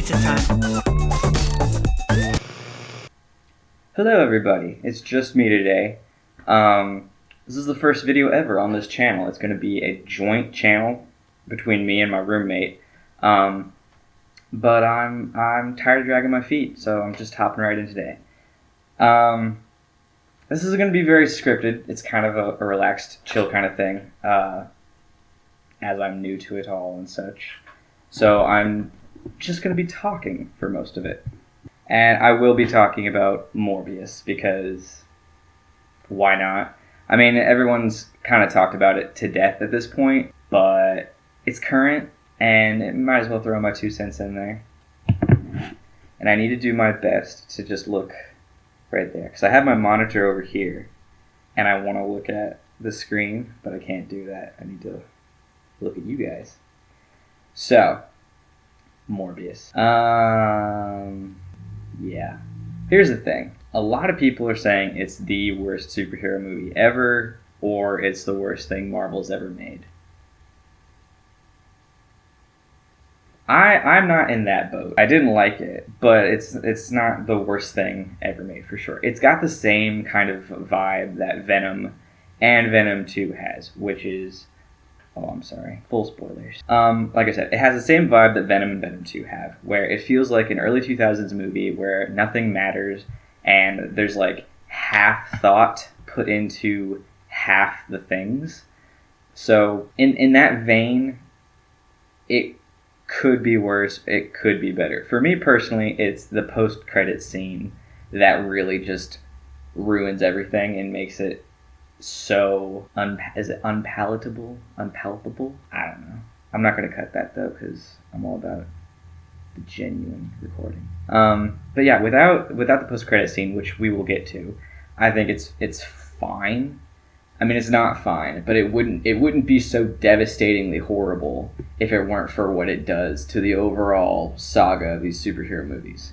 Pizza time. Hello everybody, it's just me today. This is the first video ever on this channel. It's going to be a joint channel between me and my roommate. But I'm tired of dragging my feet, so I'm just hopping right in today. This is going to be very scripted. It's kind of a relaxed, chill kind of thing, as I'm new to it all and such. So I'm just going to be talking for most of it. And I will be talking about Morbius, because why not? I mean, everyone's kind of talked about it to death at this point, but it's current, and it might as well throw my 2 cents in there. And I need to do my best to just look right there, because I have my monitor over here, and I want to look at the screen, but I can't do that. I need to look at you guys. So, Morbius. Yeah. Here's the thing. A lot of people are saying it's the worst superhero movie ever, or it's the worst thing Marvel's ever made. I'm not in that boat. I didn't like it, but it's not the worst thing ever made for sure. It's got the same kind of vibe that Venom and Venom 2 has, which is... Oh, I'm sorry. Full spoilers. Like I said, it has the same vibe that Venom and Venom 2 have, where it feels like an early 2000s movie where nothing matters, and there's like half thought put into half the things. So, in that vein, it could be worse, it could be better. For me personally, it's the post-credits scene that really just ruins everything and makes it so is it unpalatable? Unpalpable? I don't know. I'm not going to cut that though, because I'm all about the genuine recording. But yeah, without the post-credit scene, which we will get to, I think it's fine. I mean, it's not fine, but it wouldn't be so devastatingly horrible if it weren't for what it does to the overall saga of these superhero movies.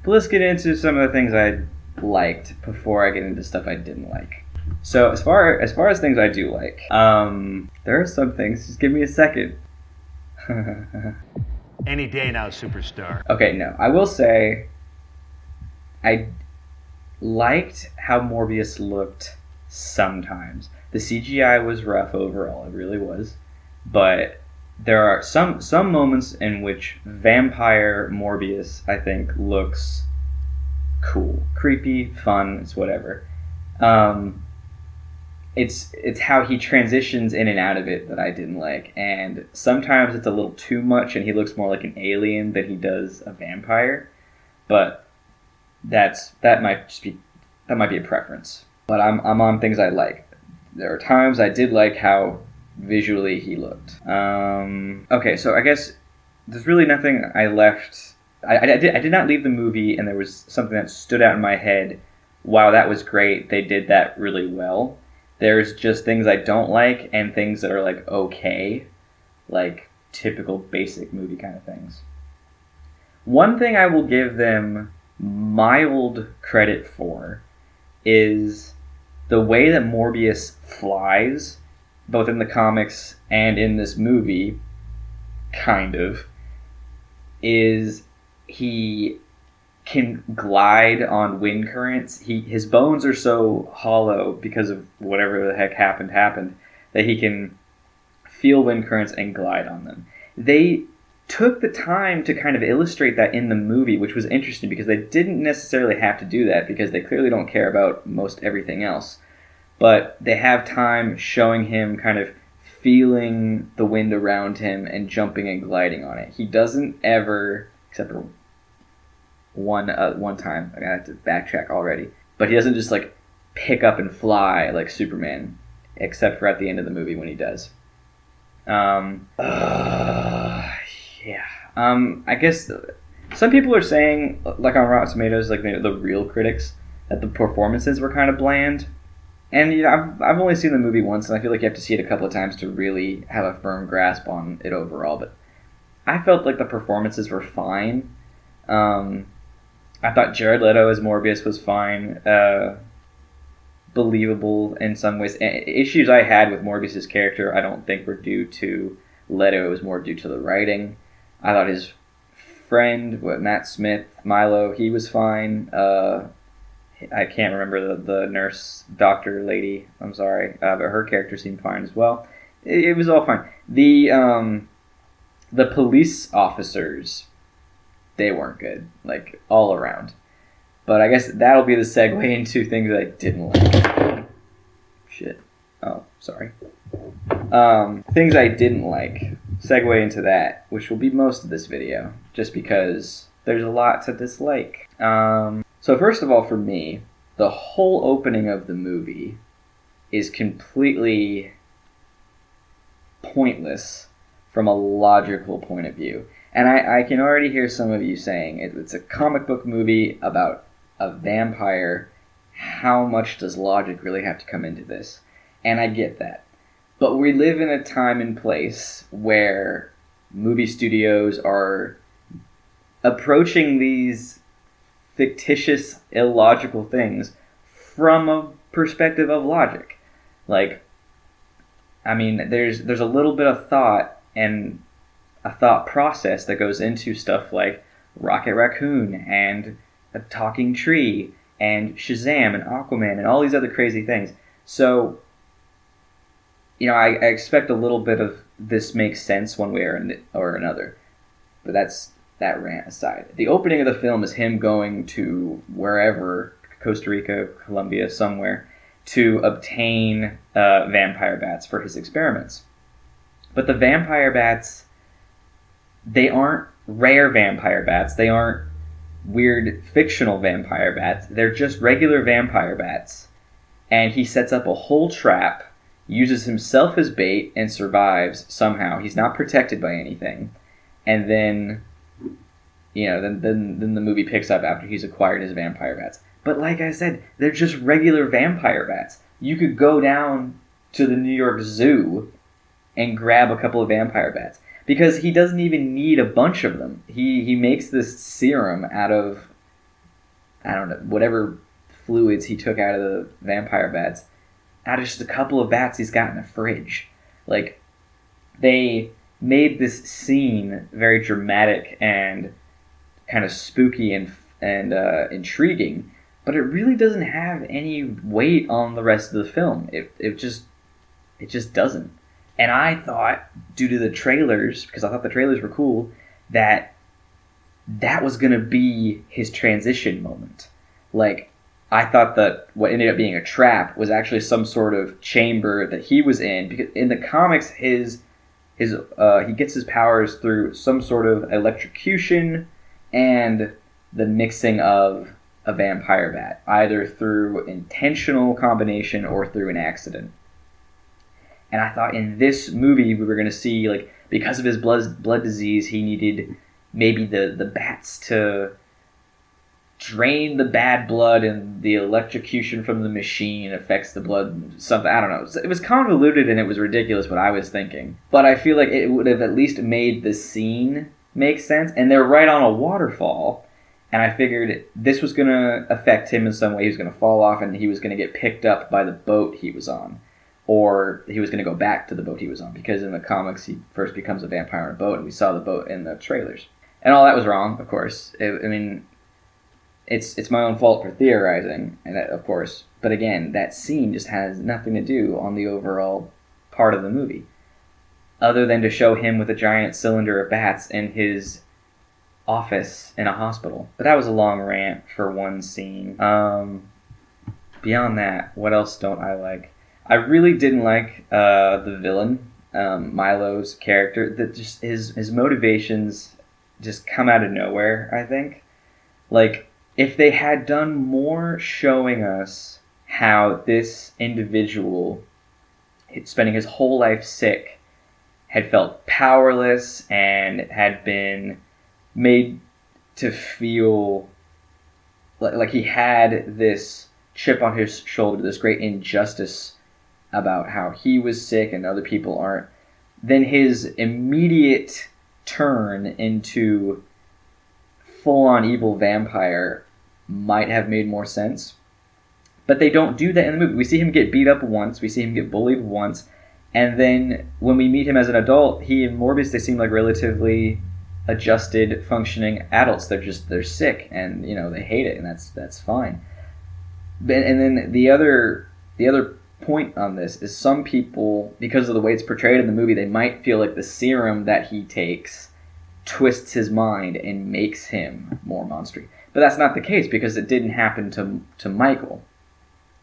But let's get into some of the things I liked before I get into stuff I didn't like. So as far as things I do like, there are some things. Just give me a second. Any day now, superstar. Okay, no, I will say I liked how Morbius looked sometimes. The CGI was rough overall, it really was. But there are some moments in which vampire Morbius, I think, looks cool. Creepy, fun, it's whatever. It's how he transitions in and out of it that I didn't like, and sometimes it's a little too much, and he looks more like an alien than he does a vampire. But that might be a preference. But I'm on things I like. There are times I did like how visually he looked. Okay, so I guess there's really nothing I left. I did not leave the movie, and there was something that stood out in my head. Wow, that was great. They did that really well. There's just things I don't like and things that are like okay, like typical basic movie kind of things. One thing I will give them mild credit for is the way that Morbius flies, both in the comics and in this movie, kind of, is he can glide on wind currents. His bones are so hollow because of whatever the heck happened that he can feel wind currents and glide on them. They took the time to kind of illustrate that in the movie, which was interesting because they didn't necessarily have to do that because they clearly don't care about most everything else. But they have time showing him kind of feeling the wind around him and jumping and gliding on it. He doesn't ever, except for one time, I have to backtrack already, but he doesn't just like pick up and fly like Superman, except for at the end of the movie when he does. I guess some people are saying, like on Rotten Tomatoes, like the real critics, that the performances were kind of bland. And you know, I've only seen the movie once, and I feel like you have to see it a couple of times to really have a firm grasp on it overall. But I felt like the performances were fine. I thought Jared Leto as Morbius was fine, believable in some ways. Issues I had with Morbius's character, I don't think were due to Leto. It was more due to the writing. I thought his friend, Matt Smith, Milo, he was fine. I can't remember the nurse doctor lady. I'm sorry, but her character seemed fine as well. It was all fine. The police officers, they weren't good, like all around. But I guess that'll be the segue into things that I didn't like. Shit. Oh, sorry. Things I didn't like. Segue into that, which will be most of this video, just because there's a lot to dislike. So first of all, for me, the whole opening of the movie is completely pointless from a logical point of view. And I can already hear some of you saying, it's a comic book movie about a vampire. How much does logic really have to come into this? And I get that. But we live in a time and place where movie studios are approaching these fictitious, illogical things from a perspective of logic. Like, I mean, there's a little bit of thought and a thought process that goes into stuff like Rocket Raccoon and a talking tree and Shazam and Aquaman and all these other crazy things. So, you know, I expect a little bit of this makes sense one way or another. But that's that rant aside. The opening of the film is him going to wherever, Costa Rica, Colombia, somewhere, to obtain vampire bats for his experiments. But the vampire bats, they aren't rare vampire bats. They aren't weird fictional vampire bats. They're just regular vampire bats. And he sets up a whole trap, uses himself as bait, and survives somehow. He's not protected by anything. And then, you know, then the movie picks up after he's acquired his vampire bats. But like I said, they're just regular vampire bats. You could go down to the New York Zoo and grab a couple of vampire bats. Because he doesn't even need a bunch of them. He makes this serum out of, I don't know, whatever fluids he took out of the vampire bats, out of just a couple of bats he's got in a fridge. Like, they made this scene very dramatic and kind of spooky and intriguing, but it really doesn't have any weight on the rest of the film. It just doesn't. And I thought, due to the trailers, because I thought the trailers were cool, that was going to be his transition moment. Like, I thought that what ended up being a trap was actually some sort of chamber that he was in. Because in the comics, he gets his powers through some sort of electrocution and the mixing of a vampire bat, either through intentional combination or through an accident. And I thought in this movie we were going to see, like, because of his blood disease, he needed maybe the bats to drain the bad blood, and the electrocution from the machine affects the blood. Something, I don't know. It was convoluted and it was ridiculous what I was thinking. But I feel like it would have at least made the scene make sense. And they're right on a waterfall. And I figured this was going to affect him in some way. He was going to fall off and he was going to get picked up by the boat he was on. Or he was going to go back to the boat he was on, because in the comics he first becomes a vampire on a boat, and we saw the boat in the trailers. And all that was wrong, of course. It's my own fault for theorizing, and that, of course. But again, that scene just has nothing to do on the overall part of the movie, other than to show him with a giant cylinder of bats in his office in a hospital. But that was a long rant for one scene. Beyond that, what else don't I like? I really didn't like the villain, Milo's character. That just his motivations just come out of nowhere, I think. Like, if they had done more showing us how this individual, spending his whole life sick, had felt powerless and had been made to feel like he had this chip on his shoulder, this great injustice about how he was sick and other people aren't, then his immediate turn into full-on evil vampire might have made more sense. But they don't do that in the movie. We see him get beat up once, we see him get bullied once, and then when we meet him as an adult, he and Morbius, they seem like relatively adjusted, functioning adults. They're sick, and they hate it, and that's fine. And then the other point on this is some people, because of the way it's portrayed in the movie, they might feel like the serum that he takes twists his mind and makes him more monstery. But that's not the case, because it didn't happen to Michael.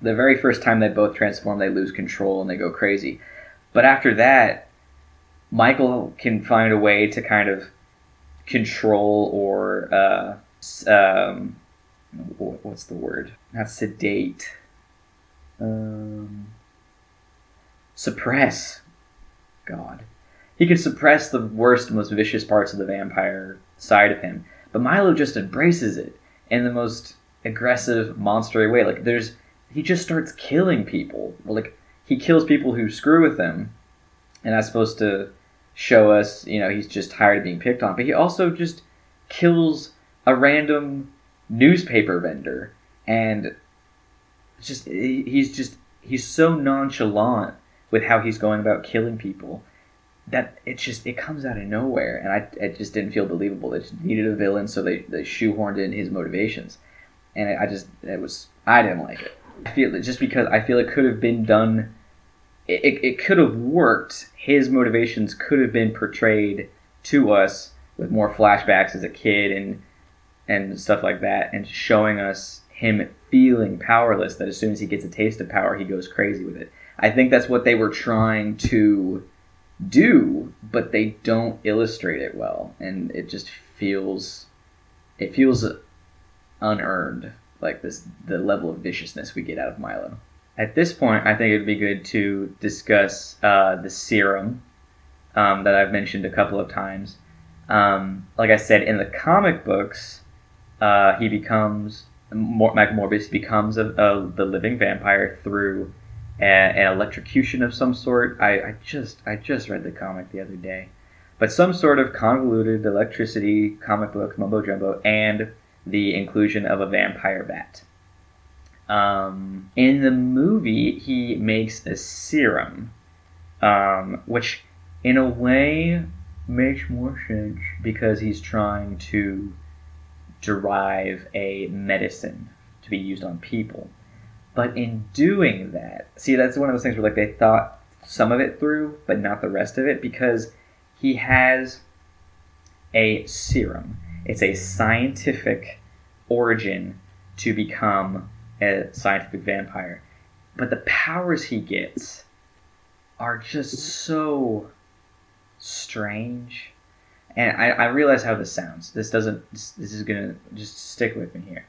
The very first time they both transform, they lose control and they go crazy. But after that, Michael can find a way to kind of control or what's the word? Not sedate. Suppress. God. He can suppress the worst, most vicious parts of the vampire side of him. But Milo just embraces it in the most aggressive, monstery way. Like, he just starts killing people. Like, he kills people who screw with him, and that's supposed to show us, he's just tired of being picked on. But he also just kills a random newspaper vendor, and he's so nonchalant with how he's going about killing people that it comes out of nowhere, and it just didn't feel believable. They just needed a villain, so they shoehorned in his motivations, and I didn't like it. I feel it could have been done. It could have worked. His motivations could have been portrayed to us with more flashbacks as a kid and stuff like that, and showing us him feeling powerless, that as soon as he gets a taste of power, he goes crazy with it. I think that's what they were trying to do, but they don't illustrate it well, and it just feels unearned, like the level of viciousness we get out of Milo. At this point, I think it'd be good to discuss the serum that I've mentioned a couple of times. Like I said, in the comic books, Morbius becomes the living vampire through an electrocution of some sort. I just read the comic the other day, but some sort of convoluted electricity comic book mumbo jumbo, and the inclusion of a vampire bat. In the movie, he makes a serum, which in a way makes more sense because he's trying to derive a medicine to be used on people. But in doing that, see, that's one of those things where they thought some of it through, but not the rest of it, because he has a serum. It's a scientific origin to become a scientific vampire. But the powers he gets are just so strange. And I realize how this sounds. This is gonna just stick with me here.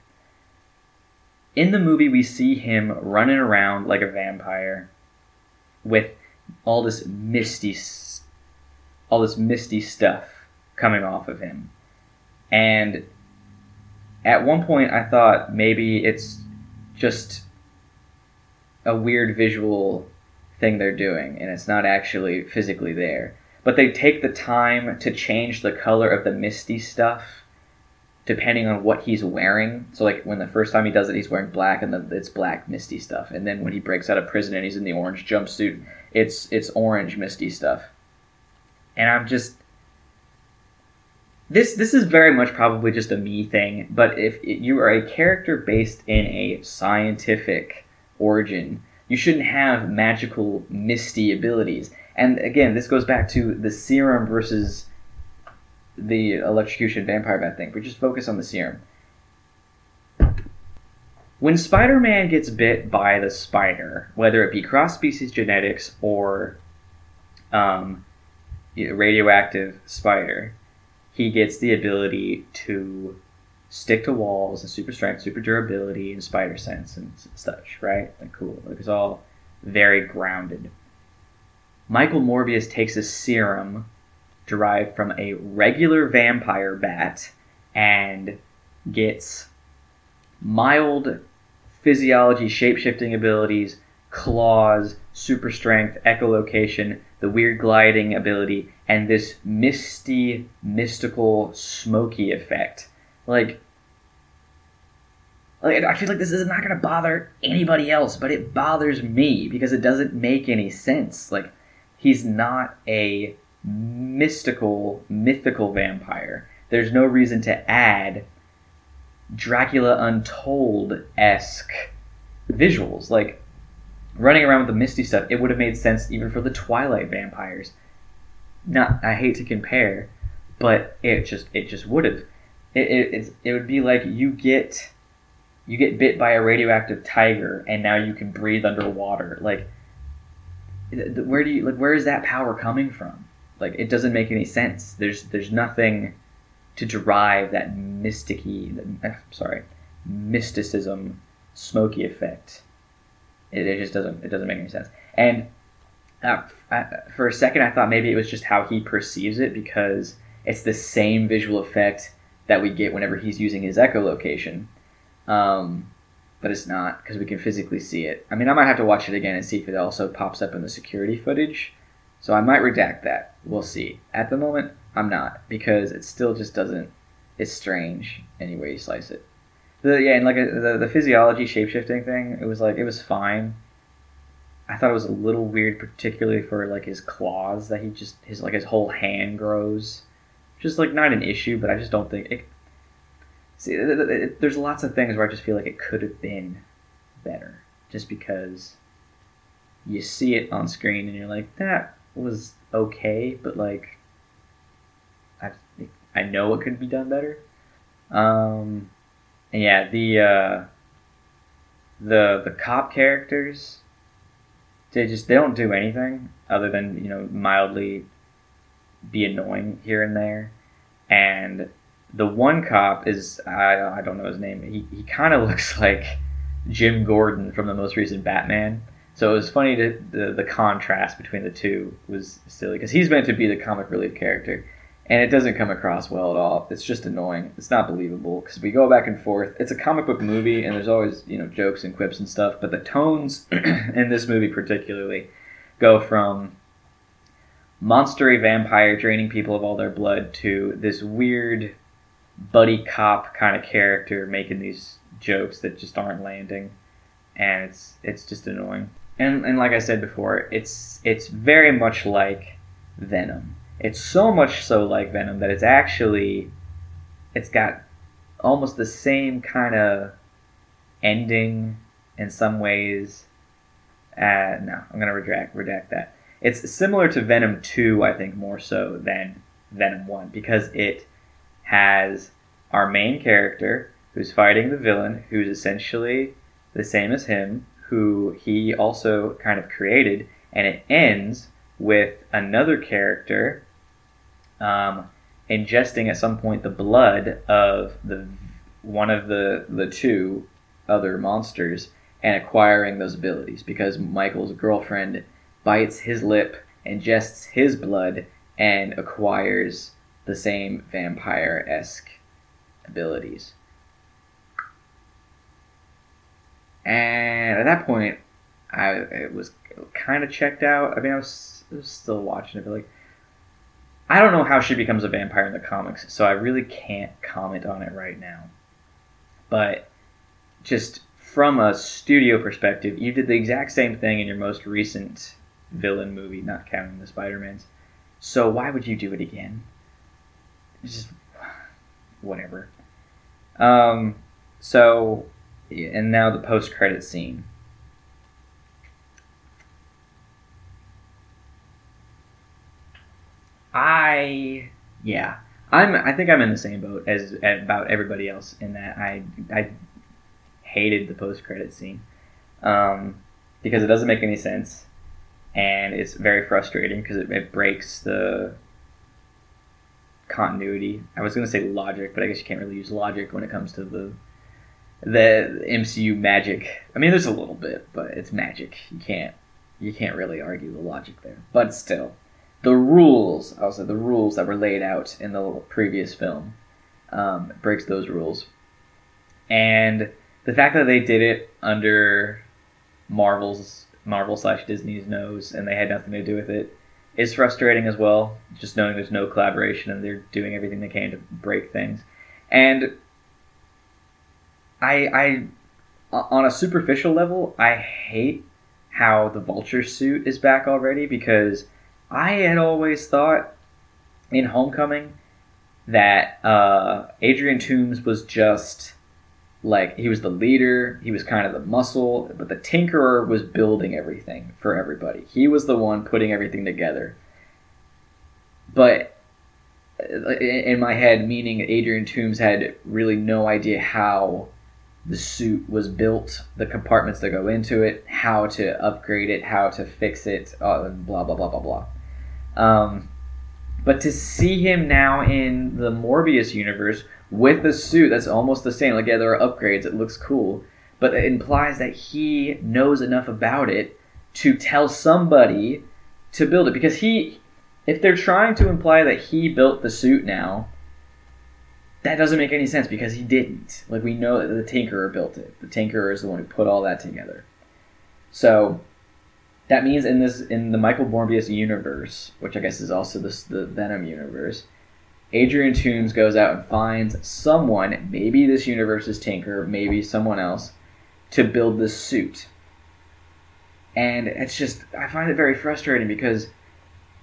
In the movie, we see him running around like a vampire with all this misty stuff coming off of him. And at one point, I thought maybe it's just a weird visual thing they're doing, and it's not actually physically there. But they take the time to change the color of the misty stuff depending on what he's wearing. So when the first time he does it, he's wearing black, and then it's black misty stuff. And then when he breaks out of prison and he's in the orange jumpsuit, it's orange misty stuff. And I'm just... This is very much probably just a me thing, but if you are a character based in a scientific origin, you shouldn't have magical misty abilities. And again, this goes back to the serum versus the electrocution vampire bat thing. We just focus on the serum. When Spider-Man gets bit by the spider, whether it be cross-species genetics or radioactive spider, he gets the ability to stick to walls and super strength, super durability, and spider sense and such, right? Cool. It's all very grounded. Michael Morbius takes a serum derived from a regular vampire bat and gets mild physiology, shape-shifting abilities, claws, super strength, echolocation, the weird gliding ability, and this misty, mystical, smoky effect. I feel like this is not going to bother anybody else, but it bothers me because it doesn't make any sense. He's not a mythical vampire. There's no reason to add Dracula Untold-esque visuals. Like, running around with the Misty Stuff, it would have made sense even for the Twilight vampires. I hate to compare, but it just would have. It would be like you get bit by a radioactive tiger and now you can breathe underwater. Like, where is that power coming from? Like, it doesn't make any sense. There's nothing to derive that mysticism smoky effect. It just doesn't make any sense. And for a second I thought maybe it was just how he perceives it, because it's the same visual effect that we get whenever he's using his echolocation. But it's not, because we can physically see it. I mean, I might have to watch it again and see if it also pops up in the security footage. So I might redact that. We'll see. At the moment, I'm not, because it still just doesn't... It's strange any way you slice it. And like the physiology shapeshifting thing, it was fine. I thought it was a little weird, particularly for like his claws, that his whole hand grows. Just like not an issue, but I just don't think it. See, there's lots of things where I just feel like it could have been better, just because you see it on screen and you're like, that was okay, but like I know it could be done better. And yeah, the cop characters, they don't do anything other than mildly be annoying here and there. And the one cop is, I don't know his name. He kind of looks like Jim Gordon from the most recent Batman. So it was funny the contrast between the two was silly, because he's meant to be the comic relief character, and it doesn't come across well at all. It's just annoying. It's not believable, because we go back and forth. It's a comic book movie, and there's always jokes and quips and stuff, but the tones in this movie particularly go from monstery vampire draining people of all their blood to this weird buddy cop kind of character making these jokes that just aren't landing, and it's just annoying. And like I said before, it's very much like Venom. It's so much so like Venom that it's got almost the same kind of ending in some ways. No, I'm gonna redact that. It's similar to Venom 2, I think, more so than Venom 1, because it has our main character who's fighting the villain, who's essentially the same as him, who he also kind of created, and it ends with another character ingesting at some point the blood of one of the two other monsters and acquiring those abilities, because Michael's girlfriend bites his lip, ingests his blood, and acquires the same vampire-esque abilities. And at that point, I was kind of checked out. I mean, I was still watching it, but like, I don't know how she becomes a vampire in the comics, so I really can't comment on it right now. But just from a studio perspective, you did the exact same thing in your most recent villain movie, not counting the Spider-Mans. So why would you do it again? It's just whatever. So, and now the post-credit scene. I think I'm in the same boat as about everybody else in that I hated the post-credit scene because it doesn't make any sense, and it's very frustrating because it breaks the continuity. I was going to say logic, but I guess you can't really use logic when it comes to the MCU Magic. I mean, there's a little bit, but it's magic. You can't really argue the logic there. But still, the rules that were laid out in the previous film breaks those rules. And the fact that they did it under Marvel/Disney's nose and they had nothing to do with it is frustrating as well, just knowing there's no collaboration and they're doing everything they can to break things. And I on a superficial level, I hate how the Vulture Suit is back already, because I had always thought in Homecoming that Adrian Toomes was just like, he was the leader, he was kind of the muscle, but the Tinkerer was building everything for everybody. He was the one putting everything together. But in my head, meaning Adrian Toomes had really no idea how the suit was built, the compartments that go into it, how to upgrade it, how to fix it, blah, blah, blah, blah, blah. But to see him now in the Morbius universe with a suit that's almost the same, like, yeah, there are upgrades, it looks cool, but it implies that he knows enough about it to tell somebody to build it. Because if they're trying to imply that he built the suit now, that doesn't make any sense because he didn't. Like, we know that the Tinkerer built it. The Tinkerer is the one who put all that together. So that means in the Michael Morbius universe, which I guess is also the Venom universe, Adrian Toomes goes out and finds someone, maybe this universe's Tinker, maybe someone else, to build this suit. And it's just, I find it very frustrating because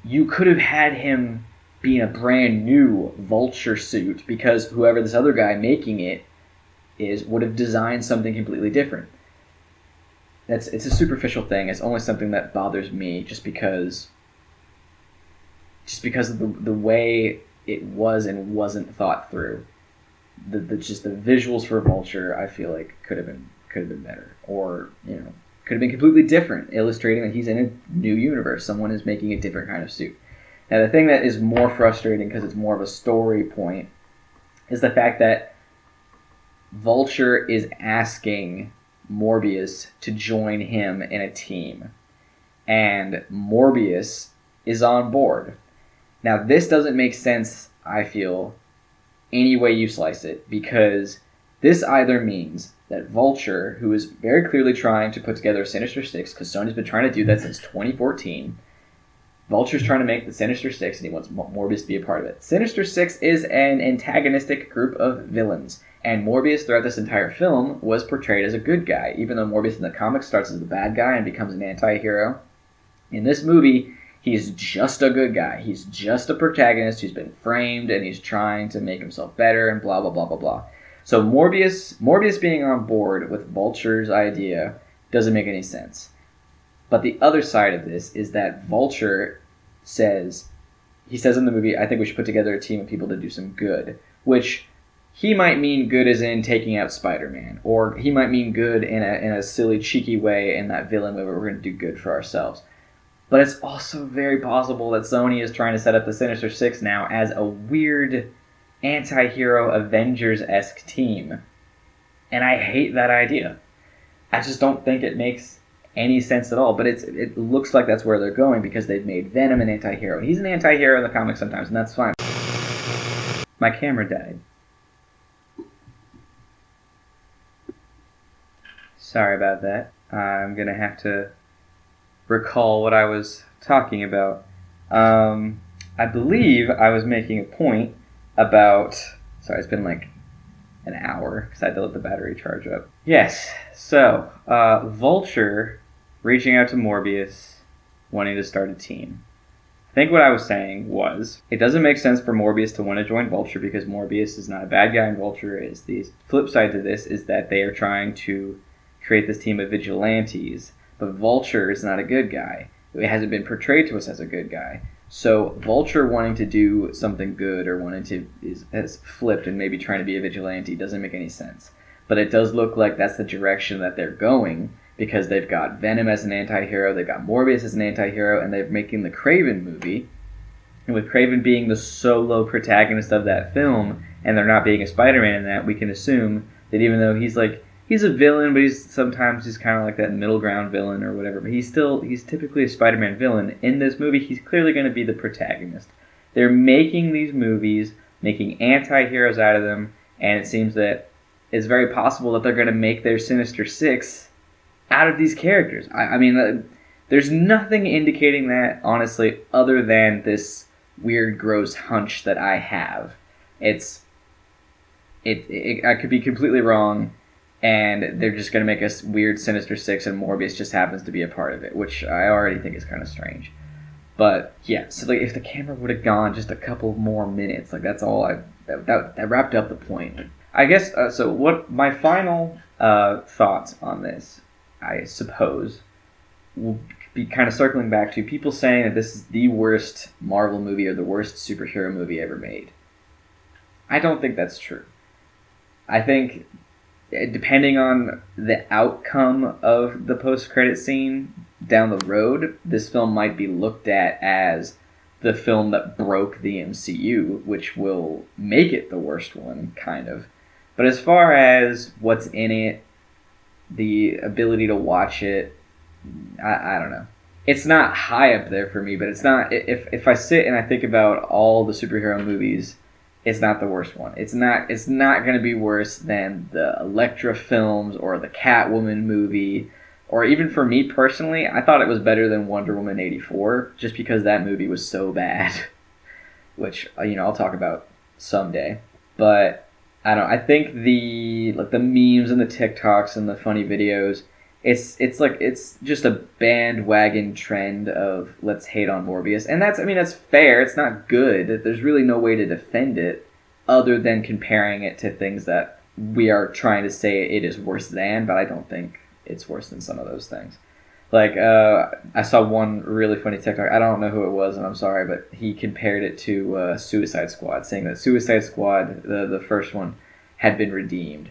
you could have had him be in a brand new Vulture suit because whoever this other guy making it is would have designed something completely different. It's a superficial thing. It's only something that bothers me just because of the way it was and wasn't thought through. Just the visuals for Vulture, I feel like could have been better, or could have been completely different, illustrating that he's in a new universe. Someone is making a different kind of suit. Now, the thing that is more frustrating because it's more of a story point is the fact that Vulture is asking Morbius to join him in a team, and Morbius is on board. Now, this doesn't make sense, I feel, any way you slice it, because this either means that Vulture, who is very clearly trying to put together a Sinister Six, because Sony's been trying to do that since 2014, Vulture's trying to make the Sinister Six, and he wants Morbius to be a part of it. Sinister Six is an antagonistic group of villains, and Morbius throughout this entire film was portrayed as a good guy, even though Morbius in the comics starts as the bad guy and becomes an anti-hero. In this movie, he's just a good guy. He's just a protagonist who's been framed, and he's trying to make himself better, and blah, blah, blah, blah, blah. So Morbius being on board with Vulture's idea doesn't make any sense. But the other side of this is that Vulture says in the movie, I think we should put together a team of people to do some good, which he might mean good as in taking out SpiderMan, or he might mean good in a silly, cheeky way in that villain way where we're going to do good for ourselves. But it's also very possible that Sony is trying to set up the Sinister Six now as a weird anti-hero Avengers-esque team. And I hate that idea. I just don't think it makes any sense at all, but it looks like that's where they're going because they've made Venom an anti-hero. He's an anti-hero in the comics sometimes, and that's fine. My camera died. Sorry about that. I'm going to have to recall what I was talking about. I believe I was making a point about... Sorry, it's been like an hour because I had to let the battery charge up. Yes, so Vulture reaching out to Morbius, wanting to start a team. I think what I was saying was, it doesn't make sense for Morbius to want to join Vulture because Morbius is not a bad guy and Vulture is. The flip side to this is that they are trying to create this team of vigilantes, but Vulture is not a good guy. It hasn't been portrayed to us as a good guy. So Vulture wanting to do something good or wanting to has flipped and maybe trying to be a vigilante doesn't make any sense. But it does look like that's the direction that they're going because they've got Venom as an anti-hero, they've got Morbius as an anti-hero, and they're making the Kraven movie. And with Kraven being the solo protagonist of that film, and there not being a Spider-Man in that, we can assume that even though he's a villain, but sometimes he's kind of like that middle ground villain or whatever. But he's typically a Spider-Man villain. In this movie, he's clearly going to be the protagonist. They're making these movies, making anti-heroes out of them, and it seems that it's very possible that they're going to make their Sinister Six out of these characters. I mean, there's nothing indicating that, honestly, other than this weird, gross hunch that I have. I could be completely wrong, and they're just going to make a weird Sinister Six, and Morbius just happens to be a part of it, which I already think is kind of strange. But yeah, so like if the camera would have gone just a couple more minutes, like that's all that wrapped up the point. I guess so. What my final thoughts on this, I suppose, will be kind of circling back to people saying that this is the worst Marvel movie or the worst superhero movie ever made. I don't think that's true. I think, depending on the outcome of the post-credit scene down the road, this film might be looked at as the film that broke the MCU, which will make it the worst one, kind of. But as far as what's in it, the ability to watch it, I don't know. It's not high up there for me, but it's not. If I sit and I think about all the superhero movies, it's not the worst one. It's not going to be worse than the Elektra films or the Catwoman movie, or even for me personally, I thought it was better than Wonder Woman 84, just because that movie was so bad, which I'll talk about someday. But I don't know, I think the memes and the TikToks and the funny videos, it's just a bandwagon trend of let's hate on Morbius, and that's fair. It's not good. There's really no way to defend it other than comparing it to things that we are trying to say it is worse than, but I don't think it's worse than some of those things. Like, I saw one really funny TikTok. I don't know who it was, and I'm sorry, but he compared it to Suicide Squad, saying that Suicide Squad, the first one, had been redeemed.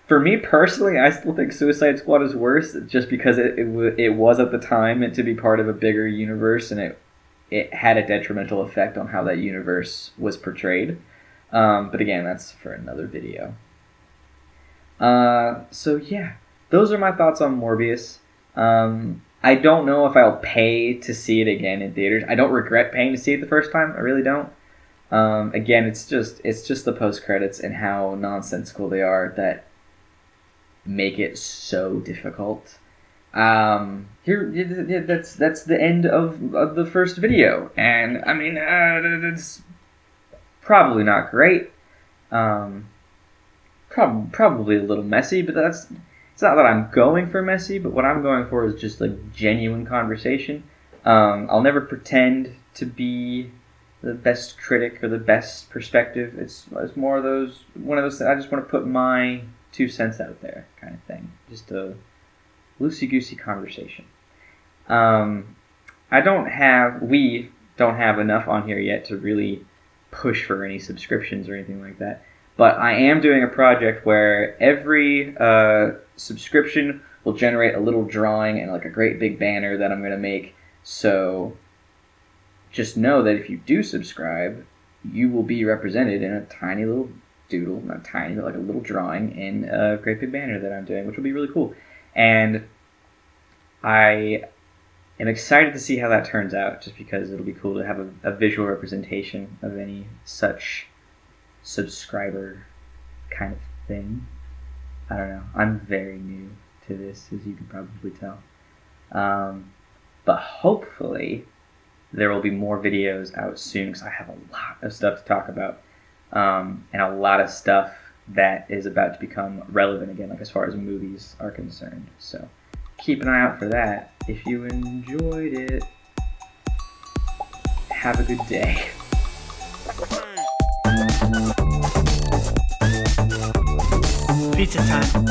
For me personally, I still think Suicide Squad is worse, just because it was at the time meant to be part of a bigger universe, and it had a detrimental effect on how that universe was portrayed. But again, that's for another video. So yeah, those are my thoughts on Morbius. I don't know if I'll pay to see it again in theaters. I don't regret paying to see it the first time. I really don't. Again, it's just the post credits and how nonsensical they are that make it so difficult. That's the end of the first video, and I mean, it's probably not great. Probably a little messy, but it's not that I'm going for messy, but what I'm going for is just like genuine conversation. I'll never pretend to be the best critic or the best perspective. It's more of one of those. I just want to put my 2 cents out there, kind of thing. Just a loosey-goosey conversation. We don't have enough on here yet to really push for any subscriptions or anything like that. But I am doing a project where every subscription will generate a little drawing and like a great big banner that I'm going to make. So just know that if you do subscribe, you will be represented in a tiny little doodle, not tiny, but like a little drawing in a great big banner that I'm doing, which will be really cool. And I am excited to see how that turns out, just because it'll be cool to have a visual representation of any such subscriber kind of thing. I don't know. I'm very new to this, as you can probably tell. But hopefully there will be more videos out soon, because I have a lot of stuff to talk about. And a lot of stuff that is about to become relevant again, like as far as movies are concerned. So keep an eye out for that. If you enjoyed it, have a good day. Pizza time.